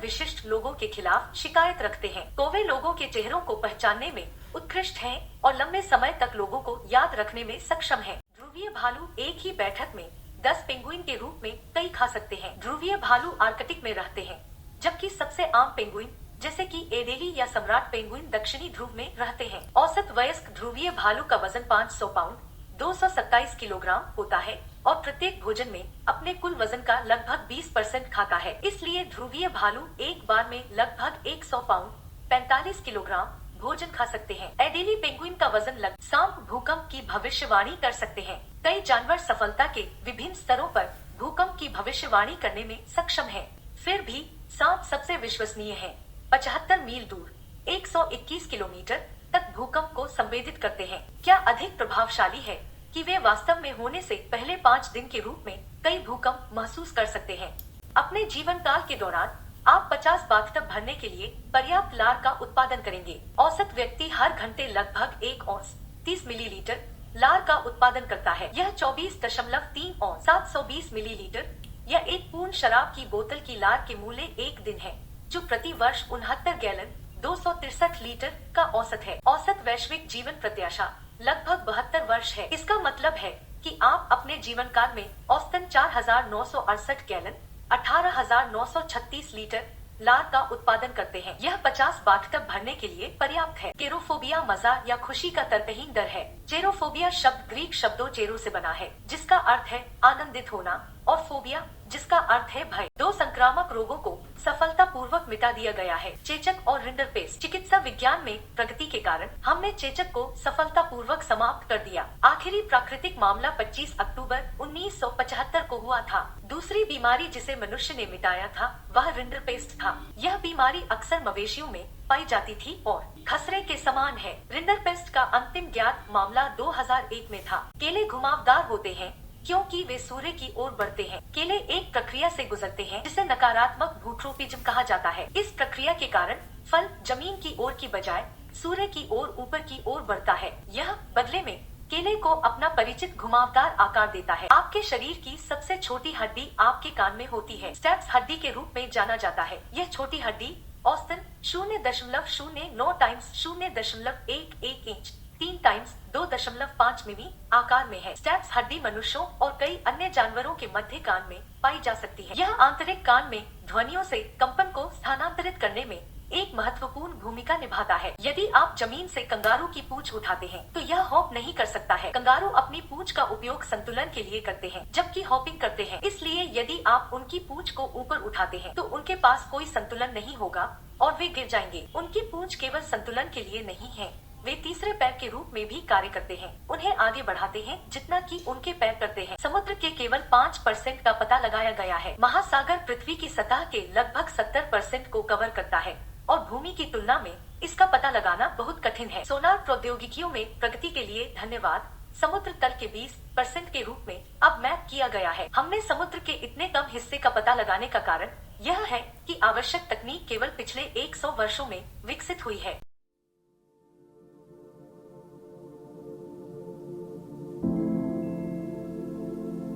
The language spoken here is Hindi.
विशिष्ट लोगों के खिलाफ शिकायत रखते हैं, तो वे लोगों के चेहरों को पहचानने में उत्कृष्ट हैं और लंबे समय तक लोगों को याद रखने में सक्षम हैं। ध्रुवीय भालू एक ही बैठक में 10 पेंगुइन के रूप में कई खा सकते हैं। ध्रुवीय भालू आर्कटिक में रहते हैं, जबकि सबसे आम पेंगुइन जैसे कि एडेली या सम्राट पेंगुइन दक्षिणी ध्रुव में रहते हैं। औसत वयस्क ध्रुवीय भालू का वजन 500 पाउंड 227 किलोग्राम होता है और प्रत्येक भोजन में अपने कुल वजन का लगभग 20% खाता है। इसलिए ध्रुवीय भालू एक बार में लगभग 100 पाउंड 45 किलोग्राम भोजन खा सकते हैं। एडेली पेंगुइन का वजन सांप भूकंप की भविष्यवाणी कर सकते हैं। कई जानवर सफलता के विभिन्न स्तरों पर भूकंप की भविष्यवाणी करने में सक्षम हैं। फिर भी सांप सबसे विश्वसनीय है। 75 मील दूर 121 किलोमीटर तक भूकंप को संवेदित करते हैं। क्या अधिक प्रभावशाली है कि वे वास्तव में होने से पहले 5 दिन के रूप में कई भूकंप महसूस कर सकते हैं। अपने जीवन काल के दौरान आप 50 बाथटब भरने के लिए पर्याप्त लार का उत्पादन करेंगे। औसत व्यक्ति हर घंटे लगभग 1 औंस 30 मिलीलीटर लार का उत्पादन करता है। यह 24.3 औंस 720 मिलीलीटर या एक पूर्ण शराब की बोतल की लार के मूल्य 1 दिन है, जो प्रति वर्ष 69 गैलन 263 लीटर का औसत है। औसत वैश्विक जीवन प्रत्याशा लगभग 72 वर्ष है। इसका मतलब है कि आप अपने जीवन काल में औसतन 4,968 गैलन 18,936 लीटर लार का उत्पादन करते हैं। यह 50 बाथटब भरने के लिए पर्याप्त है। केरोफोबिया मजा या खुशी का तर्कहीन डर है। चेरोफोबिया शब्द ग्रीक शब्दों चेरो से बना है, जिसका अर्थ है आनंदित होना, और फोबिया जिसका अर्थ है भय। 2 संक्रामक रोगों को सफलतापूर्वक मिटा दिया गया है, चेचक और रिंडरपेस्ट। चिकित्सा विज्ञान में प्रगति के कारण हमने चेचक को सफलतापूर्वक समाप्त कर दिया। आखिरी प्राकृतिक मामला 25 अक्टूबर 1975 को हुआ था। दूसरी बीमारी जिसे मनुष्य ने मिटाया था वह रिंडरपेस्ट था। यह बीमारी अक्सर मवेशियों में पाई जाती थी और खसरे के समान है। रिंडरपेस्ट का अंतिम ज्ञात मामला 2001 में था। केले घुमावदार होते हैं क्योंकि वे सूर्य की ओर बढ़ते हैं। केले एक प्रक्रिया से गुजरते हैं जिसे नकारात्मक भूट्रोपिज्म कहा जाता है। इस प्रक्रिया के कारण फल जमीन की ओर की बजाय सूर्य की ओर ऊपर की ओर बढ़ता है। यह बदले में केले को अपना परिचित घुमावदार आकार देता है। आपके शरीर की सबसे छोटी हड्डी आपके कान में होती है। स्टेप्स हड्डी के रूप में जाना जाता है। यह छोटी हड्डी औसतन 0.09 टाइम्स 0.11 इंच 3 टाइम्स 2.5 मिमी आकार में है। स्टेप्स हड्डी मनुष्यों और कई अन्य जानवरों के मध्य कान में पाई जा सकती है। यह आंतरिक कान में ध्वनियों से कंपन को स्थानांतरित करने में एक महत्वपूर्ण भूमिका निभाता है। यदि आप जमीन से कंगारू की पूंछ उठाते हैं तो यह हॉप नहीं कर सकता है। कंगारू अपनी पूंछ का उपयोग संतुलन के लिए करते हैं, जबकि हॉपिंग करते हैं। इसलिए यदि आप उनकी पूंछ को ऊपर उठाते हैं तो उनके पास कोई संतुलन नहीं होगा और वे गिर जाएंगे। उनकी पूंछ केवल संतुलन के लिए नहीं है, वे तीसरे पैर के रूप में भी कार्य करते हैं। उन्हें आगे बढ़ाते हैं जितना कि उनके पैर करते हैं। समुद्र के केवल 5% का पता लगाया गया है। महासागर पृथ्वी की सतह के लगभग 70% को कवर करता है और भूमि की तुलना में इसका पता लगाना बहुत कठिन है। सोनार प्रौद्योगिकियों में प्रगति के लिए धन्यवाद। समुद्र तल के 20% के रूप में अब मैप किया गया है। हमने समुद्र के इतने कम हिस्से का पता लगाने का कारण यह है कि आवश्यक तकनीक केवल पिछले 100 वर्षों में विकसित हुई है।